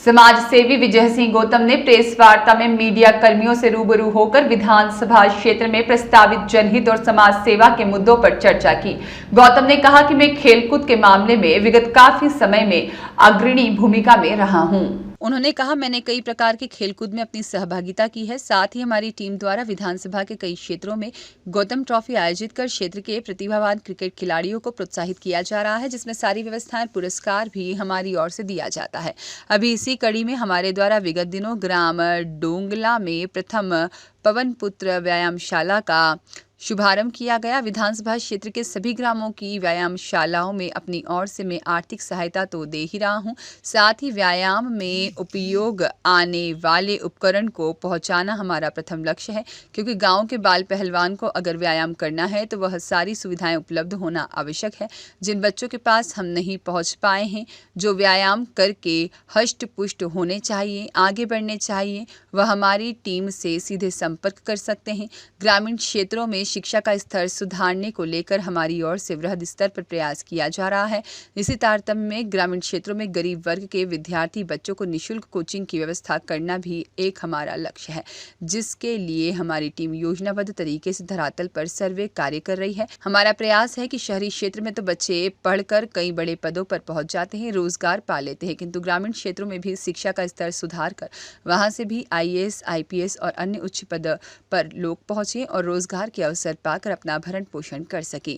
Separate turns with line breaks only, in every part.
समाज सेवी विजय सिंह गौतम ने प्रेस वार्ता में मीडिया कर्मियों से रूबरू होकर विधानसभा क्षेत्र में प्रस्तावित जनहित और समाज सेवा के मुद्दों पर चर्चा की। गौतम ने कहा कि मैं खेलकूद के मामले में विगत काफी समय में अग्रणी भूमिका में रहा हूं। उन्होंने कहा, मैंने कई प्रकार के खेलकूद में अपनी सहभागिता की है। साथ ही हमारी टीम द्वारा विधानसभा के कई क्षेत्रों में गौतम ट्रॉफी आयोजित कर क्षेत्र के प्रतिभावान क्रिकेट खिलाड़ियों को प्रोत्साहित किया जा रहा है, जिसमें सारी व्यवस्थाएं पुरस्कार भी हमारी ओर से दिया जाता है। अभी इसी कड़ी में हमारे द्वारा विगत दिनों ग्राम डोंगला में प्रथम पवन पुत्र व्यायामशाला का शुभारंभ किया गया। विधानसभा क्षेत्र के सभी ग्रामों की व्यायामशालाओं में अपनी ओर से मैं आर्थिक सहायता तो दे ही रहा हूं, साथ ही व्यायाम में उपयोग आने वाले उपकरण को पहुंचाना हमारा प्रथम लक्ष्य है, क्योंकि गांव के बाल पहलवान को अगर व्यायाम करना है तो वह सारी सुविधाएं उपलब्ध होना आवश्यक है, जिन बच्चों के पास हम नहीं पहुँच पाए हैं, जो व्यायाम करके हष्ट पुष्ट होने चाहिए, आगे बढ़ने चाहिए, वह हमारी टीम से सीधे संपर्क कर सकते हैं। ग्रामीण क्षेत्रों में शिक्षा का स्तर सुधारने को लेकर हमारी ओर से वृहद स्तर पर प्रयास किया जा रहा है। इसी तारतम्य में ग्रामीण क्षेत्रों में गरीब वर्ग के विद्यार्थी बच्चों को निःशुल्क कोचिंग की व्यवस्था करना भी एक हमारा लक्ष्य है, जिसके लिए हमारी टीम योजनाबद्ध तरीके से धरातल पर सर्वे कार्य कर रही है। हमारा प्रयास है कि शहरी क्षेत्र में तो बच्चे पढ़कर कई बड़े पदों पर पहुंच जाते हैं, रोजगार पा लेते हैं, किंतु ग्रामीण क्षेत्रों में भी शिक्षा का स्तर सुधार कर वहां से भी IAS, IPS और अन्य उच्च पद पर लोग पहुंचे और रोजगार के अवसर पाकर अपना भरण पोषण कर सके।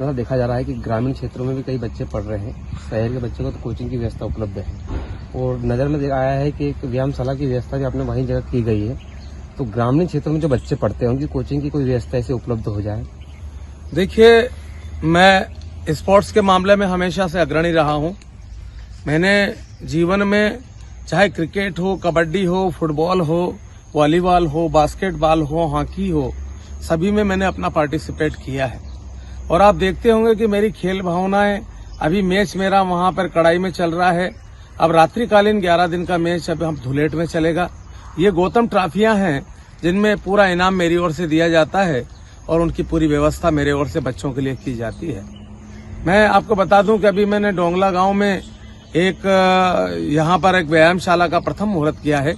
देखा जा रहा है कि ग्रामीण क्षेत्रों में भी कई बच्चे पढ़ रहे हैं, शहर के बच्चों को तो कोचिंग की व्यवस्था उपलब्ध है और नजर में आया है कि एक व्यायामशाला की व्यवस्था भी आपने वहीं जगह की गई है। तो ग्रामीण क्षेत्रों में जो बच्चे पढ़ते हैं उनकी कोचिंग की कोई व्यवस्था ऐसे उपलब्ध हो जाए।
देखिए, मैं स्पोर्ट्स के मामले में हमेशा से अग्रणी रहा हूं। मैंने जीवन में चाहे क्रिकेट हो, कबड्डी हो, फुटबॉल हो, वॉलीबॉल हो, बास्केटबॉल हो, हॉकी हो, सभी में मैंने अपना पार्टिसिपेट किया है और आप देखते होंगे कि मेरी खेल भावनाएं, अभी मैच मेरा वहां पर कड़ाई में चल रहा है। अब रात्रिकालीन 11 दिन का मैच अब हम धुलेट में चलेगा। ये गौतम ट्रॉफियां हैं जिनमें पूरा इनाम मेरी ओर से दिया जाता है और उनकी पूरी व्यवस्था मेरे ओर से बच्चों के लिए की जाती है। मैं आपको बता दूं कि अभी मैंने डोंगला गांव में एक यहाँ पर एक व्यायामशाला का प्रथम मुहूर्त किया है।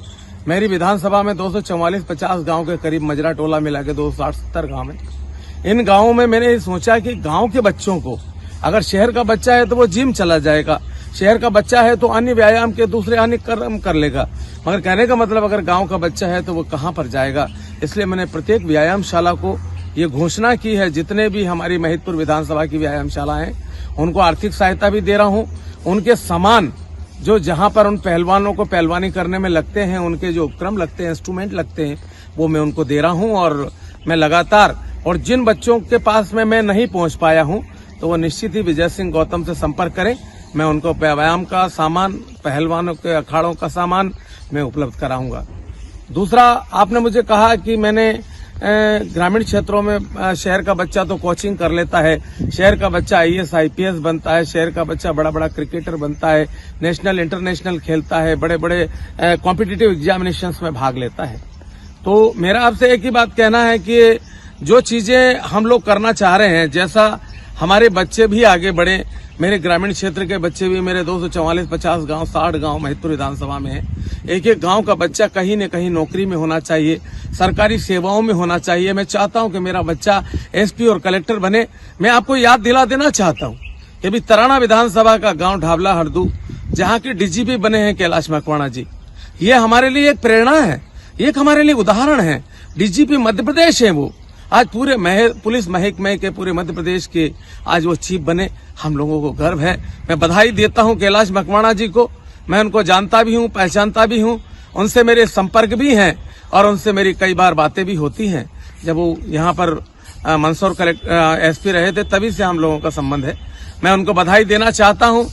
मेरी विधानसभा में 244-50 गांव के करीब मजरा टोला मिला के 260-70 गांव है। इन गांवों में मैंने सोचा कि गांव के बच्चों को, अगर शहर का बच्चा है तो वो जिम चला जाएगा, शहर का बच्चा है तो अन्य व्यायाम के दूसरे अन्य कर्म कर लेगा, मगर कहने का मतलब अगर गांव का बच्चा है तो वो कहां पर जाएगा। इसलिए मैंने प्रत्येक व्यायामशाला को ये घोषणा की है, जितने भी हमारी महिदपुर विधानसभा की व्यायामशाला है उनको आर्थिक सहायता भी दे रहा हूं। उनके सामान जो जहां पर उन पहलवानों को पहलवानी करने में लगते हैं, उनके जो उपकरण लगते हैं, इंस्ट्रूमेंट लगते हैं, वो मैं उनको दे रहा हूं और मैं लगातार, और जिन बच्चों के पास में मैं नहीं पहुंच पाया हूं तो वो निश्चित ही विजय सिंह गौतम से संपर्क करें। मैं उनको व्यायाम का सामान, पहलवानों के अखाड़ों का सामान मैं उपलब्ध कराऊंगा। दूसरा, आपने मुझे कहा कि मैंने ग्रामीण क्षेत्रों में शहर का बच्चा तो कोचिंग कर लेता है, शहर का बच्चा IAS, IPS बनता है, शहर का बच्चा बड़ा बड़ा क्रिकेटर बनता है, नेशनल इंटरनेशनल खेलता है, बड़े बड़े कॉम्पिटिटिव एग्जामिनेशंस में भाग लेता है। तो मेरा आपसे एक ही बात कहना है कि जो चीजें हम लोग करना चाह रहे हैं, जैसा हमारे बच्चे भी आगे बढ़े, मेरे ग्रामीण क्षेत्र के बच्चे भी, मेरे 244-50 गांव, 60 गांव महिदपुर विधानसभा में है। एक एक गांव का बच्चा कहीं न कहीं नौकरी में होना चाहिए, सरकारी सेवाओं में होना चाहिए। मैं चाहता हूं कि मेरा बच्चा SP और कलेक्टर बने। मैं आपको याद दिला देना चाहता हूं कि अभी तराना विधानसभा का गांव ढाबला हरदू, जहां के DGP बने हैं कैलाश मकवाना जी, ये हमारे लिए एक प्रेरणा है, एक हमारे लिए उदाहरण है। DGP मध्य प्रदेश है, वो आज पूरे पुलिस महकमे के पूरे मध्य प्रदेश के आज वो चीफ बने। हम लोगों को गर्व है। मैं बधाई देता हूं कैलाश मकवाना जी को। मैं उनको जानता भी हूं, पहचानता भी हूं, उनसे मेरे संपर्क भी हैं और उनसे मेरी कई बार बातें भी होती हैं। जब वो यहाँ पर मंदसौर SP रहे थे तभी से हम लोगों का संबंध है। मैं उनको बधाई देना चाहता हूं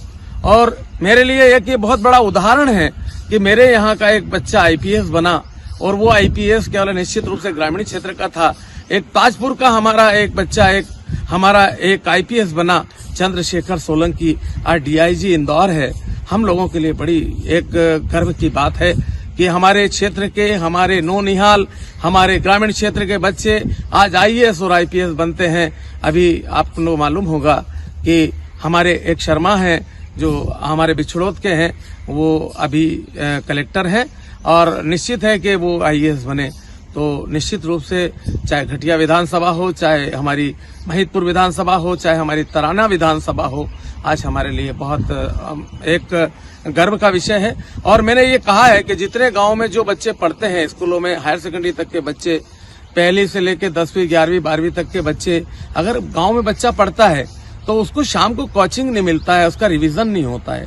और मेरे लिए एक ये बहुत बड़ा उदाहरण है कि मेरे यहाँ का एक बच्चा IPS बना और वो IPS केवल निश्चित रूप से ग्रामीण क्षेत्र का था। एक ताजपुर का हमारा एक बच्चा एक IPS बना, चंद्रशेखर सोलंकी आज DIG इंदौर है। हम लोगों के लिए बड़ी एक गर्व की बात है कि हमारे क्षेत्र के, हमारे नौनिहाल, हमारे ग्रामीण क्षेत्र के बच्चे आज IAS और IPS बनते हैं। अभी आपको मालूम होगा कि हमारे एक शर्मा हैं जो हमारे बिछड़ोद के हैं वो अभी कलेक्टर हैं और निश्चित है कि वो IAS बने। तो निश्चित रूप से चाहे घटिया विधानसभा हो, चाहे हमारी महिदपुर विधानसभा हो, चाहे हमारी तराना विधानसभा हो, आज हमारे लिए बहुत एक गर्व का विषय है। और मैंने ये कहा है कि जितने गांव में जो बच्चे पढ़ते हैं स्कूलों में, हायर सेकेंडरी तक के बच्चे, पहली से लेकर 10वीं 11वीं 12वीं तक के बच्चे, अगर गांव में बच्चा पढ़ता है तो उसको शाम को कोचिंग नहीं मिलता है, उसका रिवीजन नहीं होता है।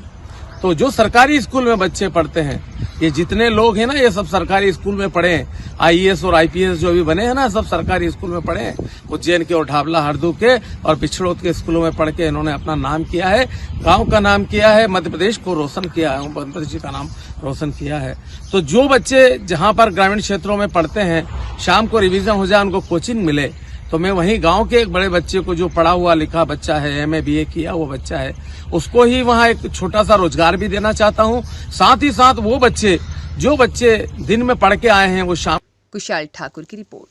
तो जो सरकारी स्कूल में बच्चे पढ़ते हैं, ये जितने लोग हैं ना, ये सब सरकारी स्कूल में पढ़े हैं। IAS और IPS जो भी बने हैं ना, सब सरकारी स्कूल में पढ़े हैं। उज्जैन के और ढाबला हरदू के और बिछड़ोद के स्कूलों में पढ़ के इन्होंने अपना नाम किया है, गांव का नाम किया है, मध्य प्रदेश को रोशन किया है, मध्य प्रदेश का नाम रोशन किया है। तो जो बच्चे जहां पर ग्रामीण क्षेत्रों में पढ़ते हैं, शाम को रिवीजन हो जाए, उनको कोचिंग मिले, तो मैं वहीं गांव के एक बड़े बच्चे को, जो पढ़ा हुआ लिखा बच्चा है, MA BA किया हुआ बच्चा है, उसको ही वहां एक छोटा सा रोजगार भी देना चाहता हूं। साथ ही साथ वो बच्चे जो बच्चे दिन में पढ़ के आए हैं, वो शाम।
कुशाल ठाकुर की रिपोर्ट।